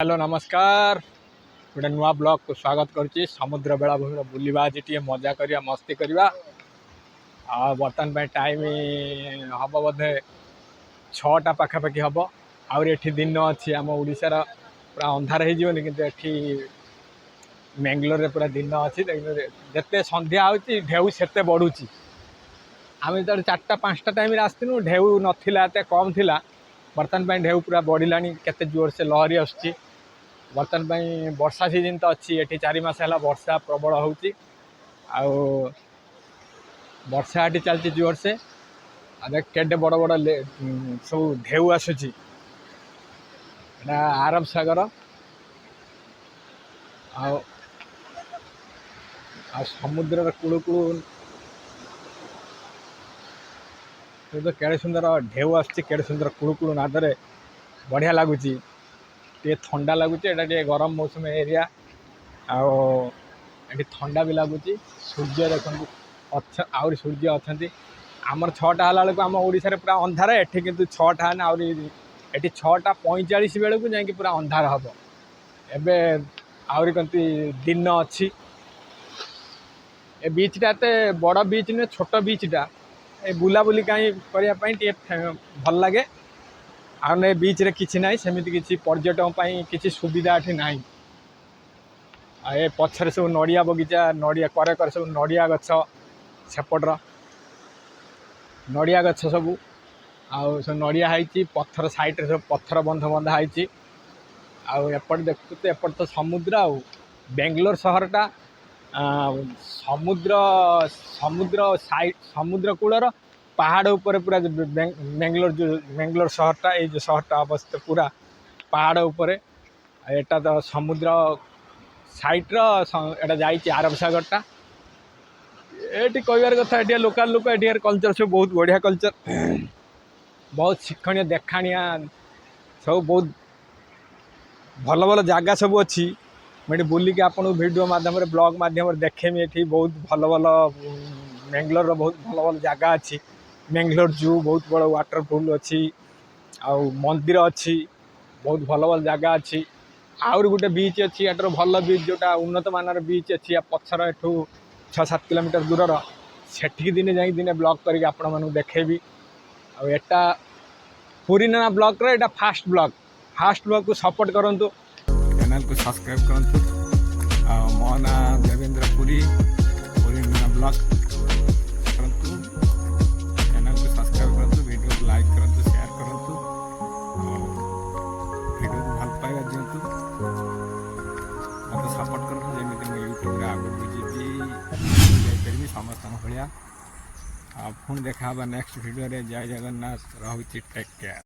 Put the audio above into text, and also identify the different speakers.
Speaker 1: Hello नमस्कार। गोटे नुआ ब्लॉग को स्वागत करुच्ची। समुद्र बेलाभूमि बुलवा आज टी मजा करिया मस्ती करवा। बर्तमान टाइम हम बोधे 6टा पाखापाखि हम आउरी दिन अच्छी आम ओडार पूरा अंधार होनी कि मैंगलोर रे पूरा दिन अच्छी जिते संध्या होती ढेउ से बढ़ुची। आम जो 4टा 5टा टाइम आसलु ढेउ नाला एत कम थिला। बर्तमान ढेउ पूरा बढ़ला केते जोर से लहरी आसुची। बर्तमान वर्षा सीजन तो अच्छी ये 4 मास है वर्षा प्रबल होची। वर्षा ये चलती जोर से केटे बड़ बड़ सब ढेउ आसूची। आरब सागर समुद्र कूल तो केड़े सुंदर ढेउ आसुची। केड़े सुंदर कूल नादरे बढ़िया लगुच। टे ठंडा लगुच। ये गरम मौसम एरिया आठी ठंडा भी लगुच। सूर्य देखते आउरी सूर्य अच्छा आमर 6टा है आम ओडिशा पूरा अंधार एठी किंतु 6टा है आउरी एठी 6टा 45 बेलू जाकि पूरा अंधार हम एबे आउरी कति दिन अच्छी। ए बीचटा एत बड़ बीच नुहे छोट बीचटा ए बुलाबुली कहीं करने भल लगे। आने बीच रे किसी ना सेमती किसी पर्यटकों किसी सुविधा एठी ना। ए पछरे सब नड़िया बगीचा नड़िया करे करे सब नड़िया गछ सेपटर नड़िया गछ सब सब नड़िया है पत्थर साइड सब पत्थर बंध बंधा है। एपट देखु तो एपट तो समुद्र बेंगलोर सहरटा समुद्र समुद्र साइड समुद्र कूलर पहाड़ ऊपर पूरा बेंगलोर जो बेंगलोर सहरटा ये जो सहरटा अवस्थित पूरा पहाड़ ऊपर एटा तो समुद्र साइड्र एटा जाइए आरब सागरटा। ये कहबार कथा ये लोकाल लोक ये कल्चर सब बहुत बढ़िया कल्चर बहुत शिक्षणीय देखाणिया सब बहुत भल भल जगह सब अच्छी। मुझे बुलिकी आपन वीडियो माध्यम ब्लॉग माध्यम देखेमी ये बहुत भल भल बेंगलोर बहुत भल भल जगह अच्छी। बेंगलोर जू बहुत बड़ वाटरफुल अच्छी मंदिर अच्छी बहुत भल भल जगह अच्छी। आउर गोटे बीच अच्छी याटर भल बीच जोटा उन्नत मानर बीच अच्छी पछर एठू 6-7 किलोमीटर दूर सेठी दिने जाई दिने ब्लॉग करके आपण मानू देखेबी। एटा पूरी नाना ब्लॉग रे एटा फास्ट ब्लॉग को सपोर्ट करंतु चैनल को सब्सक्राइब करंतु। मो ना देवेंद्र पुरी पूरी नाना ब्लॉग करंतु चैनल को सब्सक्राइब करंतु वीडियो को लाइक करंतु शेयर करंतु वीडियो को भल पाइबा दिंतु मत सपोर्ट करंतु जेमिति मो यूट्यूब रे आगु जी समस्त भाया पुणी देखा नेक्स्ट वीडियो रे। जय जगन्नाथ। रहुची take care.